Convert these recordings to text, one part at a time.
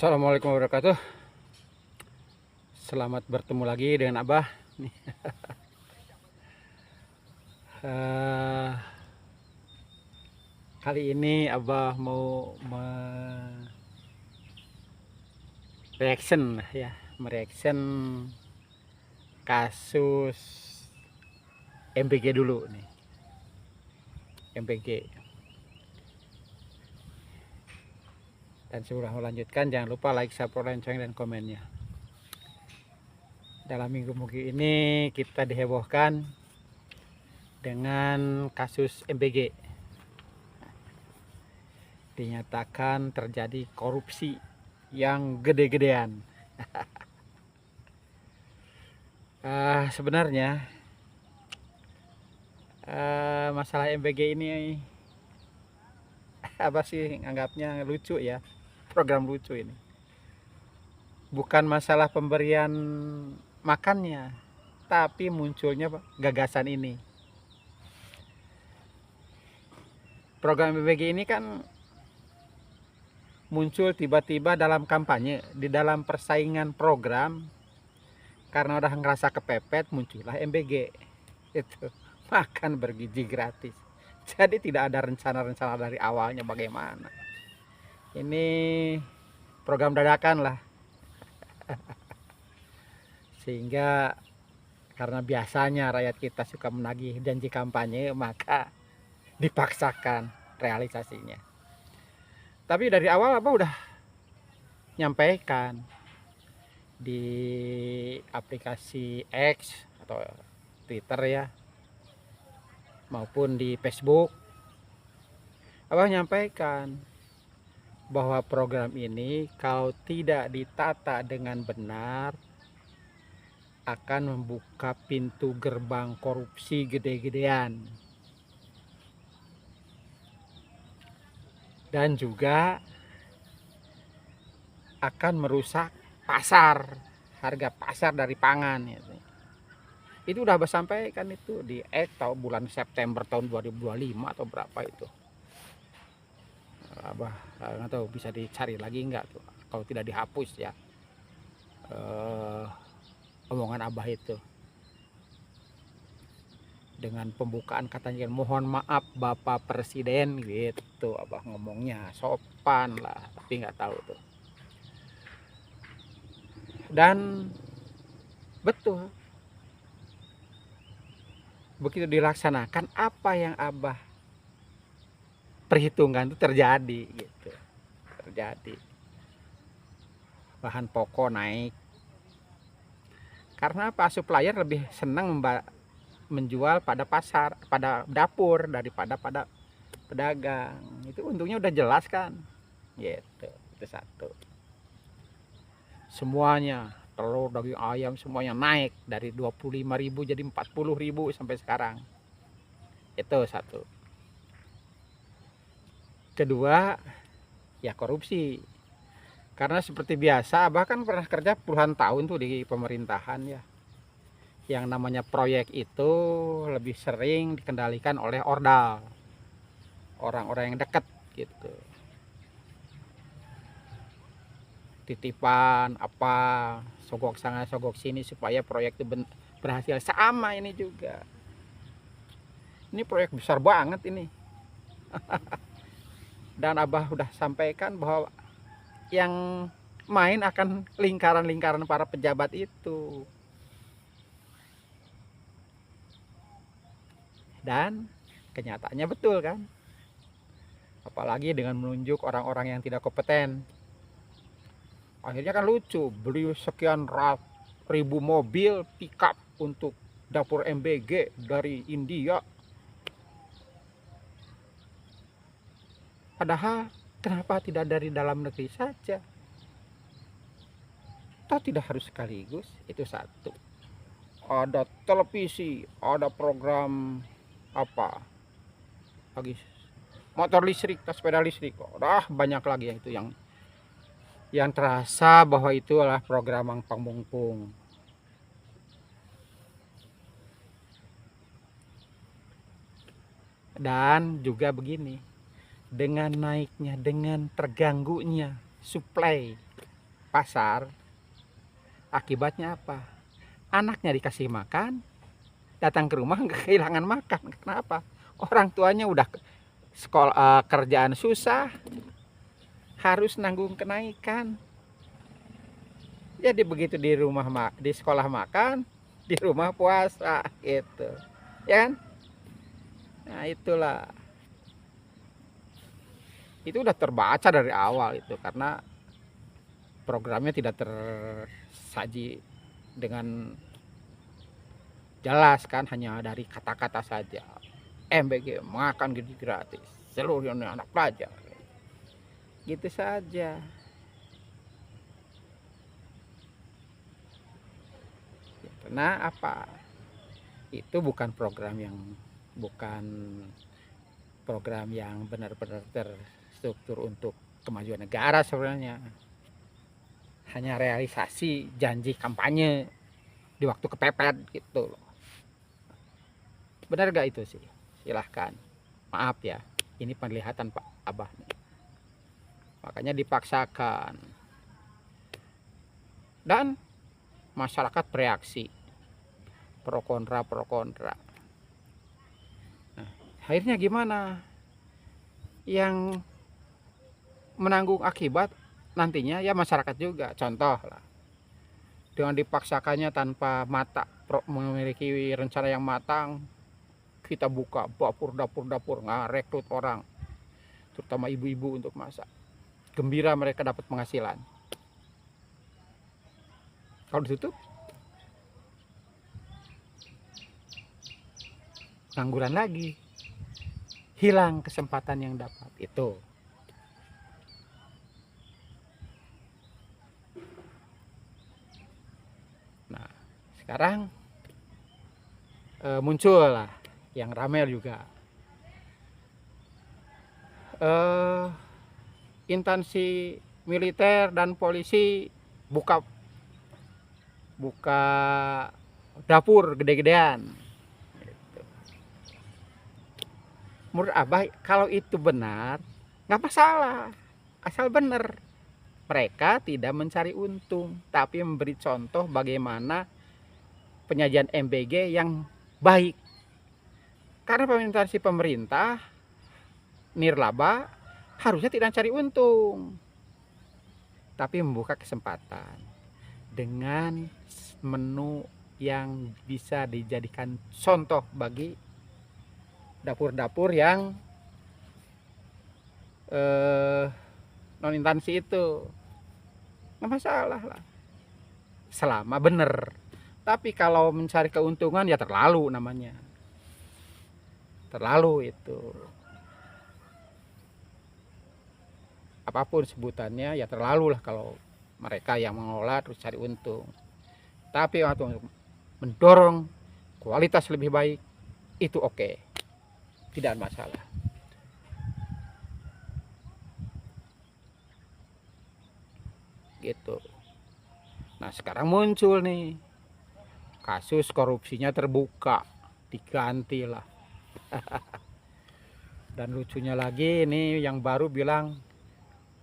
Assalamualaikum warahmatullahi wabarakatuh. Selamat bertemu lagi dengan Abah. Nih. Eh, Kali ini Abah mau mereaction kasus MBG dulu nih. MBG. Dan sebelum melanjutkan, jangan lupa like, subscribe, lonceng, dan komennya. Dalam minggu-minggu ini kita dihebohkan dengan kasus MBG. Dinyatakan terjadi korupsi yang gede-gedean. Sebenarnya masalah MBG ini apa sih, anggapnya lucu ya, program lucu ini. Bukan masalah pemberian makannya, tapi munculnya gagasan ini. Program MBG ini kan muncul tiba-tiba dalam kampanye, di dalam persaingan program. Karena udah ngerasa kepepet, muncullah MBG. Itu makan bergizi gratis. Jadi tidak ada rencana-rencana dari awalnya bagaimana. Ini program dadakan lah. Sehingga karena biasanya rakyat kita suka menagih janji kampanye, maka dipaksakan realisasinya. Tapi dari awal apa udah nyampaikan di aplikasi X atau Twitter ya, maupun di Facebook, Abah nyampaikan bahwa program ini kalau tidak ditata dengan benar akan membuka pintu gerbang korupsi gede-gedean, dan juga akan merusak pasar, harga pasar dari pangan gitu. Itu udah Abah sampaikan itu di tahun bulan September tahun 2025 atau berapa itu. Abah nggak tahu bisa dicari lagi nggak tuh, kalau tidak dihapus ya omongan Abah itu. Dengan pembukaan katanya, mohon maaf Bapak Presiden gitu, Abah ngomongnya sopan lah, tapi nggak tahu tuh. Dan betul, begitu dilaksanakan apa yang Abah perhitungan itu terjadi gitu. Terjadi bahan pokok naik, karena apa, supplier lebih senang menjual pada pasar, pada dapur, daripada pada pedagang. Itu untungnya udah jelas kan gitu. Itu satu. Semuanya, telur, daging ayam, semuanya naik dari 25.000 jadi 40.000 sampai sekarang. Itu satu. Kedua, ya korupsi. Karena seperti biasa, Abah kan pernah kerja puluhan tahun tuh di pemerintahan ya. Yang namanya proyek itu lebih sering dikendalikan oleh ordal, orang-orang yang dekat gitu. Titipan apa, sogok sana sogok sini supaya proyek itu berhasil. Sama ini juga. Ini proyek besar banget ini. Dan Abah udah sampaikan bahwa yang main akan lingkaran-lingkaran para pejabat itu. Dan kenyataannya betul kan. Apalagi dengan menunjuk orang-orang yang tidak kompeten. Akhirnya kan lucu, beli sekian ribu mobil pickup untuk dapur MBG dari India. Padahal kenapa tidak dari dalam negeri saja? Toh tidak harus sekaligus, itu satu. Ada televisi, ada program apa lagi, motor listrik, sepeda listrik, udah banyak lagi yang itu yang terasa bahwa itu adalah program yang pamungpung. Dan juga begini, dengan naiknya, dengan terganggunya supply pasar, akibatnya apa? Anaknya dikasih makan, datang ke rumah nggak kehilangan makan. Kenapa? Orang tuanya udah sekolah, kerjaan susah, harus nanggung kenaikan. Jadi begitu di rumah di sekolah makan, di rumah puasa gitu. Ya kan? Nah, itulah. Itu udah terbaca dari awal itu, karena programnya tidak tersaji dengan jelas kan, hanya dari kata-kata saja. MBG makan gitu gratis seluruh anak pelajar, gitu saja. Karena apa? Itu bukan program yang benar-benar terstruktur untuk kemajuan negara sebenarnya. Hanya realisasi janji kampanye di waktu kepepet gitu loh. Benar gak itu sih? Silahkan. Maaf ya, ini penglihatan Pak Abah nih. Makanya dipaksakan. Dan masyarakat bereaksi. Pro kontra. Nah, akhirnya gimana? Yang menanggung akibat nantinya ya masyarakat juga. Contoh lah, dengan dipaksakannya tanpa memiliki rencana yang matang, kita buka dapur rekrut orang, terutama ibu-ibu untuk masak. Gembira mereka dapat penghasilan. Kalau ditutup, pengangguran lagi, hilang kesempatan yang dapat itu. Nah, sekarang muncul lah yang ramai juga, instansi militer dan polisi buka dapur gede-gedean. Menurut Abah, kalau itu benar, nggak masalah, asal benar. Mereka tidak mencari untung, tapi memberi contoh bagaimana penyajian MBG yang baik. Karena pemerintah nirlaba harusnya tidak cari untung, tapi membuka kesempatan dengan menu yang bisa dijadikan contoh bagi dapur-dapur yang non instansi itu. Nggak masalah lah, selama bener. Tapi kalau mencari keuntungan ya terlalu namanya, terlalu itu. Apapun sebutannya ya terlalu lah kalau mereka yang mengelola terus cari untung. Tapi untuk mendorong kualitas lebih baik itu oke, tidak masalah. Gitu. Nah, sekarang muncul nih kasus korupsinya terbuka, digantilah. Dan lucunya lagi ini yang baru bilang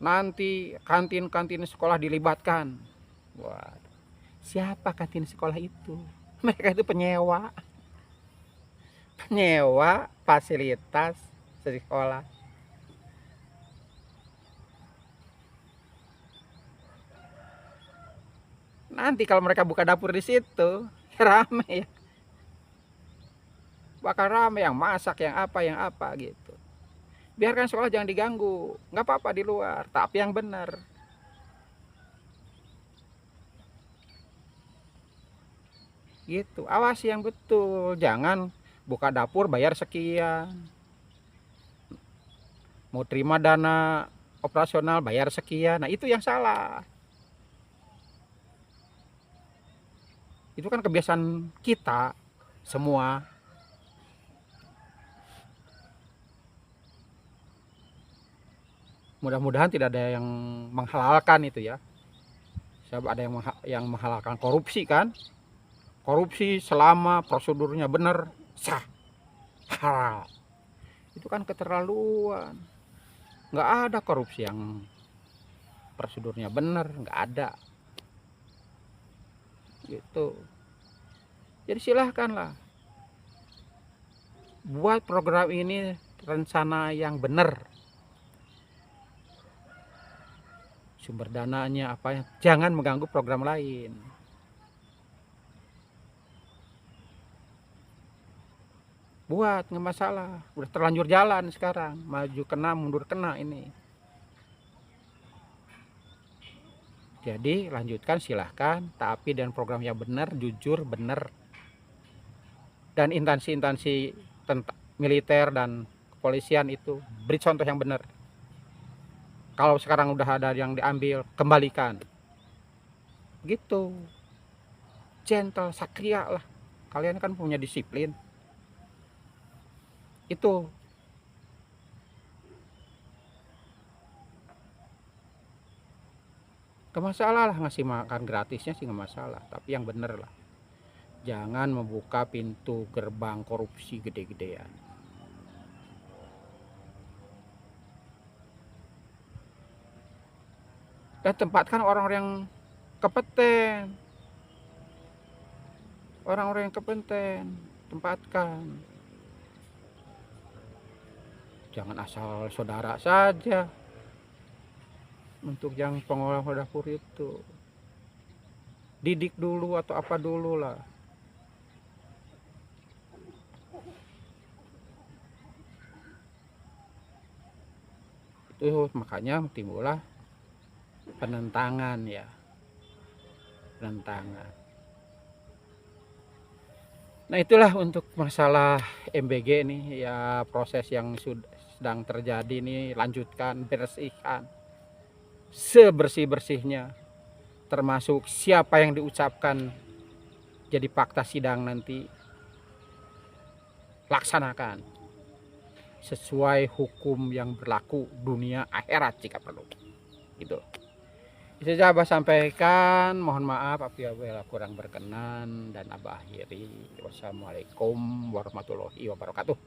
nanti kantin-kantin sekolah dilibatkan. Wah, siapa kantin sekolah itu? Mereka itu penyewa fasilitas sekolah. Nanti kalau mereka buka dapur di situ, rame ya. Bakal rame yang masak, yang apa gitu. Biarkan sekolah jangan diganggu, nggak apa-apa di luar, tapi yang benar. Gitu, awasi yang betul, jangan buka dapur bayar sekian. Mau terima dana operasional bayar sekian, nah itu yang salah. Itu kan kebiasaan kita semua. Mudah-mudahan tidak ada yang menghalalkan itu ya. Sebab ada yang menghalalkan korupsi kan. Korupsi selama prosedurnya benar, sah, halal. Itu kan keterlaluan. Nggak ada korupsi yang prosedurnya benar, nggak ada gitu. Jadi silahkanlah buat program ini rencana yang benar, sumber dananya apa, jangan mengganggu program lain. Buat nggak masalah, udah terlanjur jalan sekarang, maju kena mundur kena ini. Jadi lanjutkan silahkan, tapi dengan program yang benar, jujur, benar. Dan instansi-instansi militer dan kepolisian itu beri contoh yang benar. Kalau sekarang udah ada yang diambil, kembalikan. Gitu. Gentle, satria lah. Kalian kan punya disiplin. Itu. Gak masalah lah ngasih makan gratisnya sih, gak masalah. Tapi yang bener lah. Jangan membuka pintu gerbang korupsi gede-gedean. Dan tempatkan orang-orang yang kompeten. Orang-orang yang kompeten. Tempatkan. Jangan asal saudara saja untuk yang pengolah dapur itu. Didik dulu atau apa dulu lah. Itu makanya timbullah penentangan ya. Penentangan. Nah itulah untuk masalah MBG nih ya, proses yang sedang terjadi nih, lanjutkan, bersihkan sebersih-bersihnya, termasuk siapa yang diucapkan jadi fakta sidang nanti, laksanakan sesuai hukum yang berlaku dunia akhirat jika perlu gitu. Itu saja Abah sampaikan, mohon maaf apabila kurang berkenan, dan Abah akhiri. Wassalamualaikum warahmatullahi wabarakatuh.